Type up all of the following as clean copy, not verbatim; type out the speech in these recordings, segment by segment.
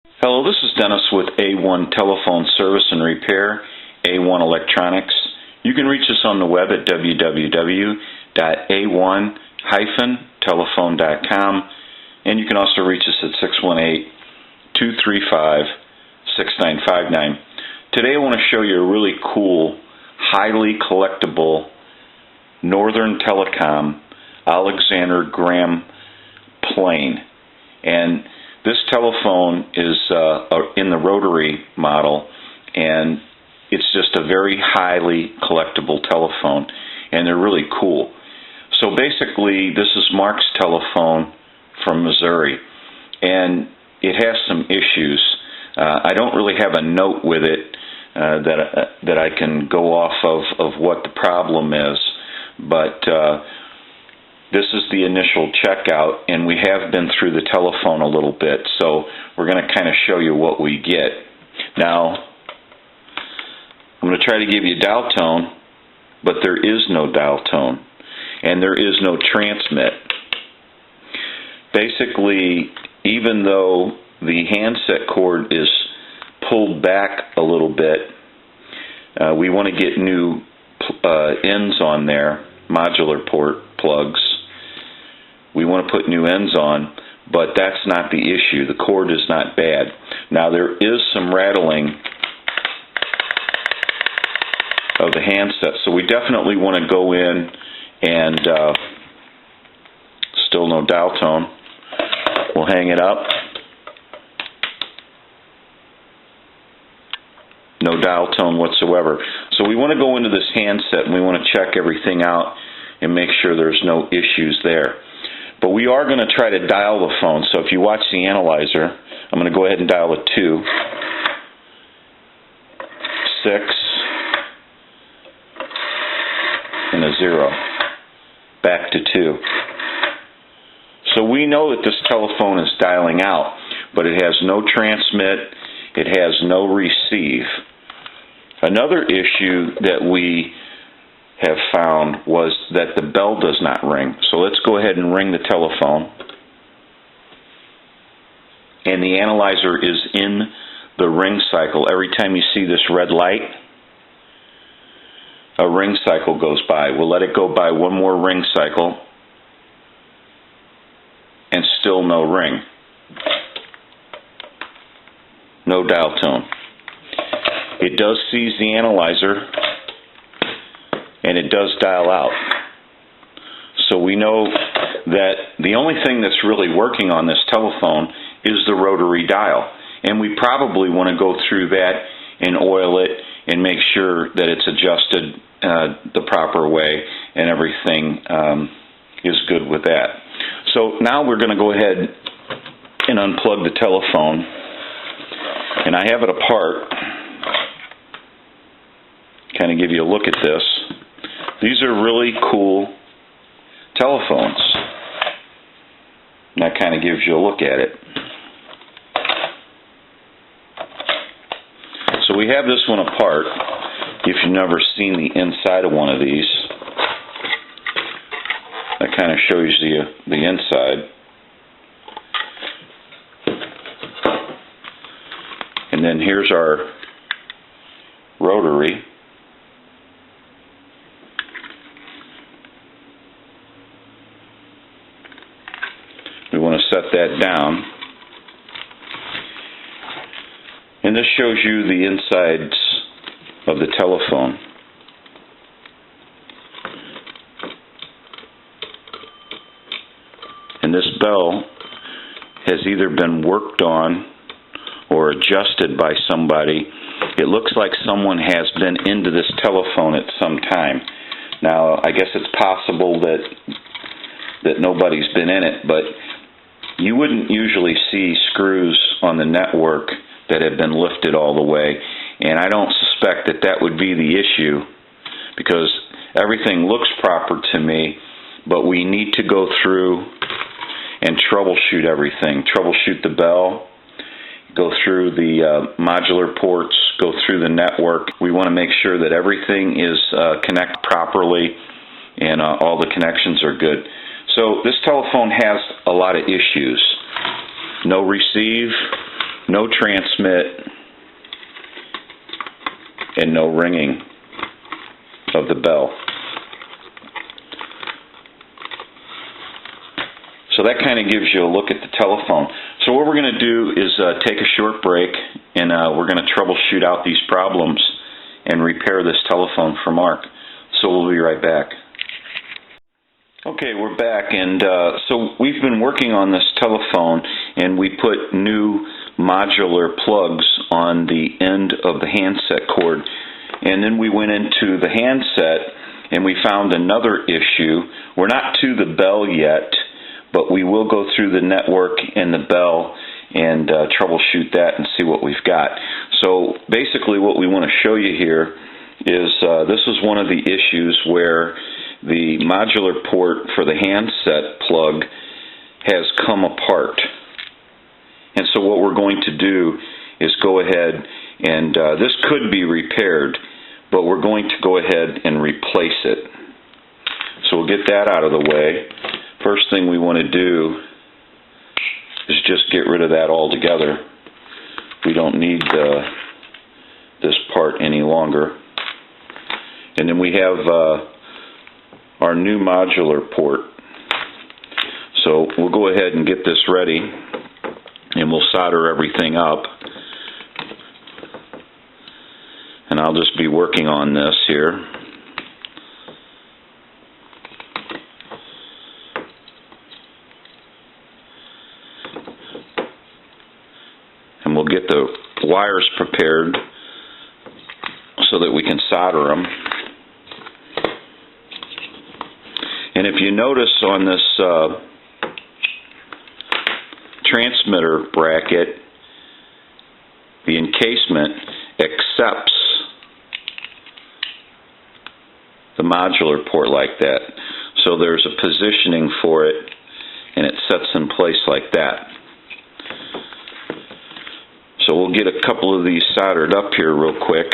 Hello, this is Dennis with A1 Telephone Service and Repair, A1 Electronics. You can reach us on the web at www.a1-telephone.com, and you can also reach us at 618-235-6959. Today I want to show you a really cool, highly collectible Northern Telecom Alexander Graham plane. And this telephone is in the rotary model, and it's just a very highly collectible telephone, and they're really cool. So basically, this is Mark's telephone from Missouri, and it has some issues. I don't really have a note with it that I can go off of what the problem is, but this is the initial checkout, and we have been through the telephone a little bit, so we're going to kind of show you what we get. Now, I'm going to try to give you dial tone, but there is no dial tone, and there is no transmit. Basically, even though the handset cord is pulled back a little bit, we want to get new ends on there, modular port plugs. We want to put new ends on, but that's not the issue. The cord is not bad. Now, there is some rattling of the handset, so we definitely want to go in and still no dial tone. We'll hang it up. No dial tone whatsoever. So we want to go into this handset and we want to check everything out and make sure there's no issues there. But we are going to try to dial the phone. So if you watch the analyzer, I'm going to go ahead and dial a 2, 6, and a 0. Back to 2. So we know that this telephone is dialing out, but it has no transmit, it has no receive. Another issue that we have found was that the bell does not ring. So let's go ahead and ring the telephone. And the analyzer is in the ring cycle. Every time you see this red light, a ring cycle goes by. We'll let it go by one more ring cycle, and still no ring. No dial tone. It does seize the analyzer, and it does dial out. So we know that the only thing that's really working on this telephone is the rotary dial. And we probably want to go through that and oil it and make sure that it's adjusted the proper way and everything is good with that. So now we're going to go ahead and unplug the telephone. And I have it apart. Kind of give you a look at this. These are really cool telephones. And that kind of gives you a look at it. So we have this one apart. If you've never seen the inside of one of these, that kind of shows you the inside. And then here's our rotary. We want to set that down. And this shows you the insides of the telephone. And this bell has either been worked on or adjusted by somebody. It looks like someone has been into this telephone at some time. Now, I guess it's possible that nobody's been in it, but you wouldn't usually see screws on the network that have been lifted all the way, and I don't suspect that that would be the issue, because everything looks proper to me, but we need to go through and troubleshoot everything. Troubleshoot the bell, go through the modular ports, go through the network. We want to make sure that everything is connected properly and all the connections are good. So this telephone has a lot of issues. No receive, no transmit, and no ringing of the bell. So that kind of gives you a look at the telephone. So what we're going to do is take a short break, and we're going to troubleshoot out these problems and repair this telephone for Mark. So we'll be right back. Okay, we're back, and so we've been working on this telephone, and we put new modular plugs on the end of the handset cord, and then we went into the handset and we found another issue. We're not to the bell yet, but we will go through the network and the bell and troubleshoot that and see what we've got. So basically what we want to show you here is this is one of the issues where the modular port for the handset plug has come apart. And so what we're going to do is go ahead and this could be repaired, but we're going to go ahead and replace it. So we'll get that out of the way. First thing we want to do is just get rid of that altogether. We don't need this part any longer. And then we have our new modular port. So we'll go ahead and get this ready, and we'll solder everything up. And I'll just be working on this here. And we'll get the wires prepared so that we can solder them. And if you notice on this transmitter bracket, the encasement accepts the modular port like that. So there's a positioning for it, and it sets in place like that. So we'll get a couple of these soldered up here real quick.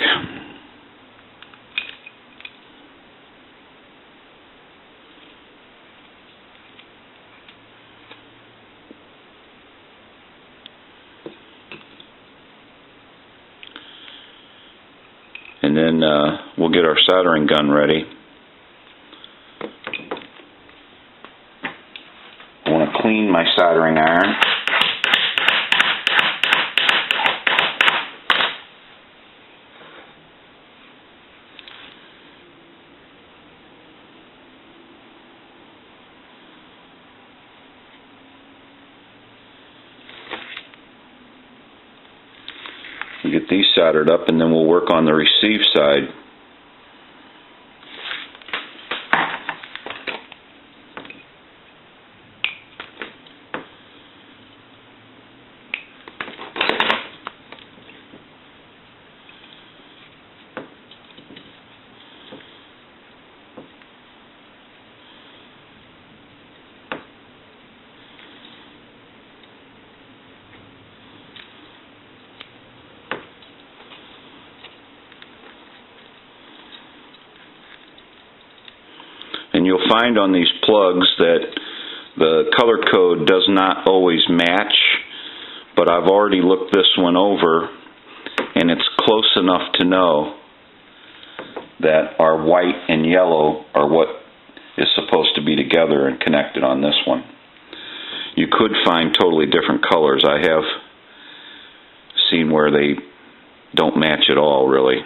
And then we'll get our soldering gun ready. I want to clean my soldering iron. We'll get these soldered up, and then we'll work on the receive side. And you'll find on these plugs that the color code does not always match, but I've already looked this one over, and it's close enough to know that our white and yellow are what is supposed to be together and connected on this one. You could find totally different colors. I have seen where they don't match at all, really.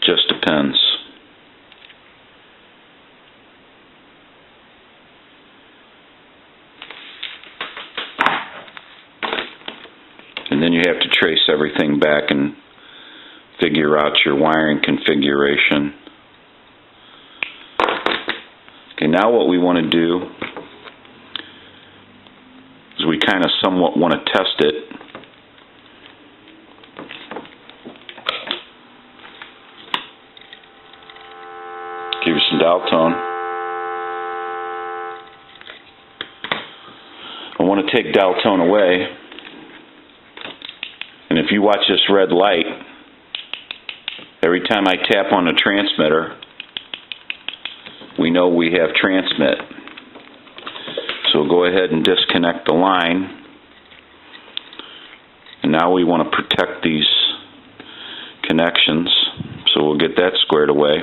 Just depends. And then you have to trace everything back and figure out your wiring configuration. Okay, now what we want to do is we kind of somewhat want to test it. Give you some Daltone. I want to take Daltone away, and if you watch this red light, every time I tap on the transmitter, we know we have transmit. So we'll go ahead and disconnect the line. And now we want to protect these connections, so we'll get that squared away.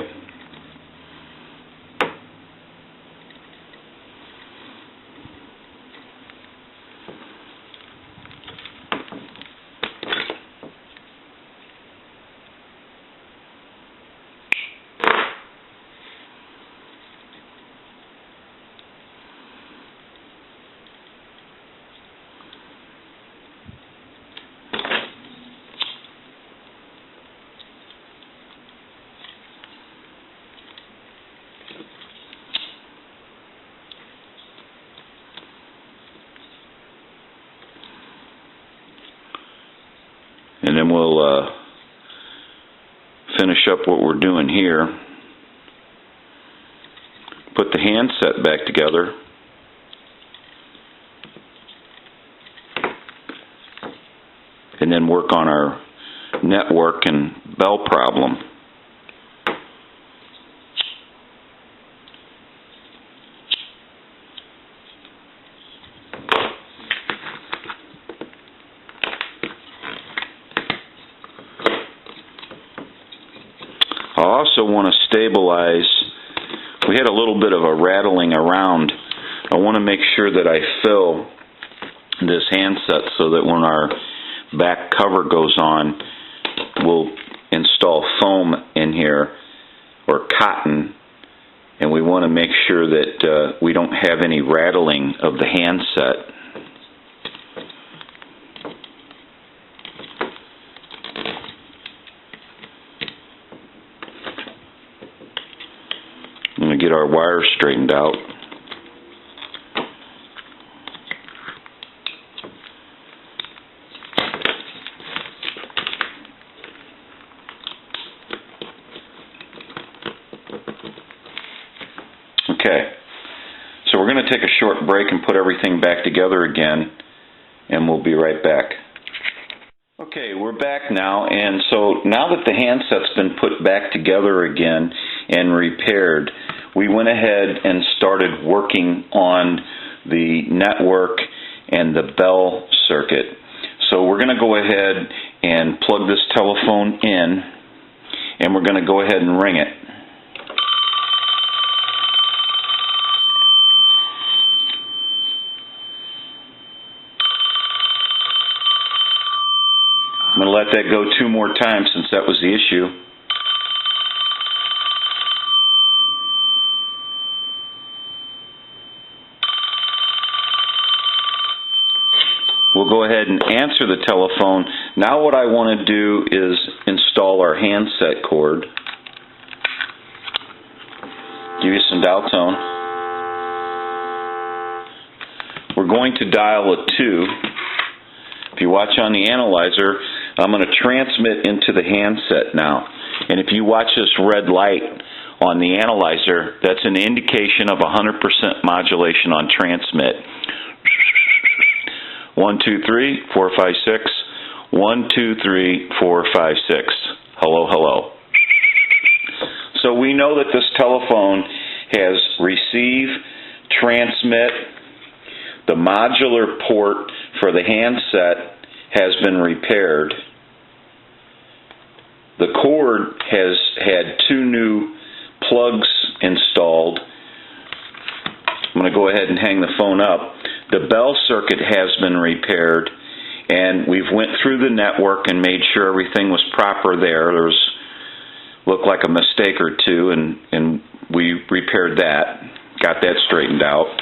And then we'll finish up what we're doing here. Put the handset back together. And then work on our network and bell problem. I also want to stabilize. We had a little bit of a rattling around. I want to make sure that I fill this handset so that when our back cover goes on, we'll install foam in here, or cotton, and we want to make sure that we don't have any rattling of the handset. I'm going to get our wires straightened out. Okay, so we're going to take a short break and put everything back together again, and we'll be right back. Okay, we're back now, and so now that the handset's been put back together again and repaired, we went ahead and started working on the network and the bell circuit. So we're going to go ahead and plug this telephone in, and we're going to go ahead and ring it. I'm going to let that go 2 more times since that was the issue. We'll go ahead and answer the telephone. Now what I want to do is install our handset cord. Give you some dial tone. We're going to dial a 2. If you watch on the analyzer, I'm going to transmit into the handset now. And if you watch this red light on the analyzer, that's an indication of 100% modulation on transmit. 1, 2, 3, 4, 5, 6. 1, 2, 3, 4, 5, 6. Hello, hello. So we know that this telephone has receive, transmit. The modular port for the handset has been repaired. The cord has had 2 new plugs installed. I'm going to go ahead and hang the phone up. The bell circuit has been repaired, and we've went through the network and made sure everything was proper there. Looked like a mistake or 2, and we repaired that, got that straightened out.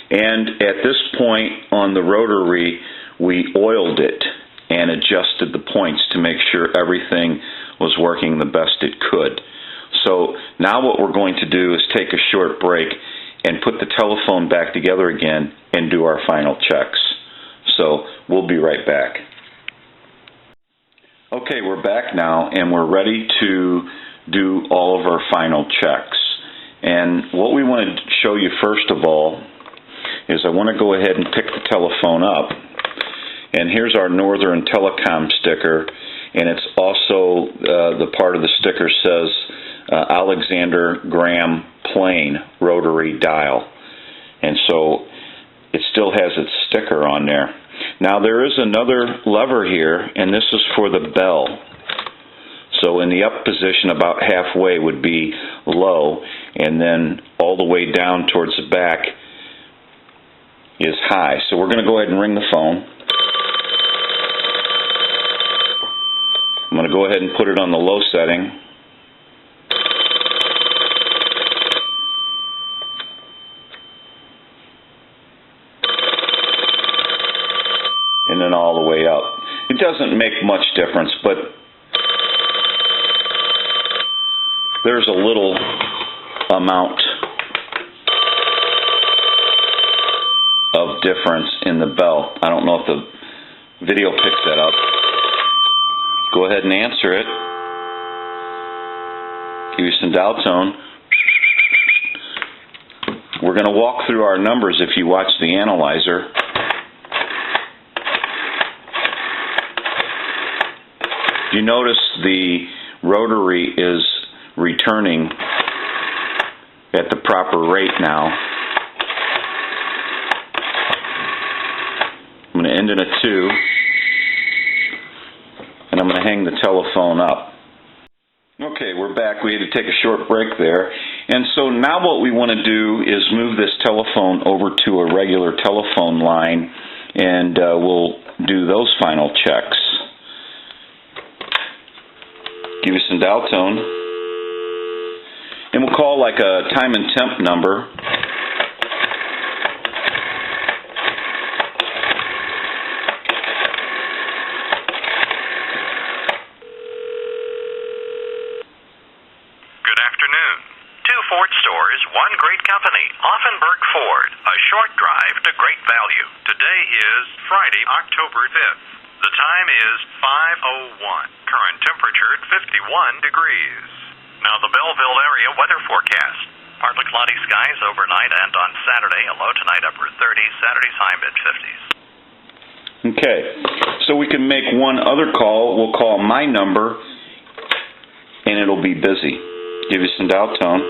And at this point on the rotary, we oiled it and adjusted the points to make sure everything was working the best it could. So now what we're going to do is take a short break and put the telephone back together again and do our final checks. So we'll be right back. Okay, we're back now, and we're ready to do all of our final checks. And what we want to show you first of all is I want to go ahead and pick the telephone up. And here's our Northern Telecom sticker, and it's also the part of the sticker says Alexander Graham Plain rotary dial. and so it still has its sticker on there. Now there is another lever here, and this is for the bell. So in the up position, about halfway would be low, and then all the way down towards the back is high. So we're going to go ahead and ring the phone. I'm going to go ahead and put it on the low setting. And then all the way up. It doesn't make much difference, but there's a little amount of difference in the bell. I don't know if the video picks that up. Go ahead and answer it. Give you some dial tone. We're going to walk through our numbers if you watch the analyzer. You notice the rotary is returning at the proper rate now. I'm going to end in a 2, and I'm going to hang the telephone up. Okay, we're back. We had to take a short break there. And so now what we want to do is move this telephone over to a regular telephone line, and we'll do those final checks. Give you some dial tone. And we'll call like a time and temp number. Ford stores, one great company, Offenburg Ford, a short drive to great value. Today is Friday, October 5th. The time is 5:01. Current temperature at 51 degrees. Now the Belleville area weather forecast. Partly cloudy skies overnight and on Saturday, a low tonight upper 30s, Saturday's high mid-50s. Okay, so we can make one other call. We'll call my number, and it'll be busy. Give you some dial tone.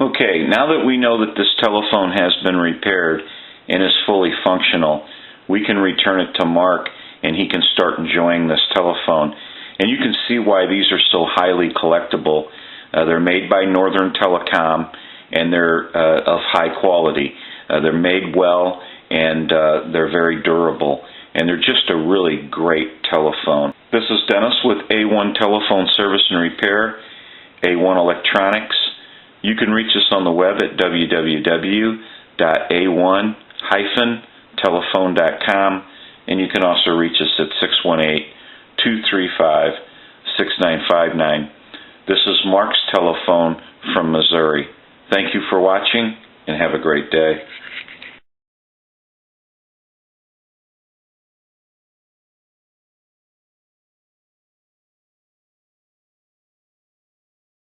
Okay, now that we know that this telephone has been repaired and is fully functional, we can return it to Mark and he can start enjoying this telephone. And you can see why these are so highly collectible. They're made by Northern Telecom, and they're of high quality. They're made well, and they're very durable. And they're just a really great telephone. This is Dennis with A1 Telephone Service and Repair, A1 Electronics. You can reach us on the web at www.a1-telephone.com, and you can also reach us at 618-235-6959. This is Mark's telephone from Missouri. Thank you for watching, and have a great day.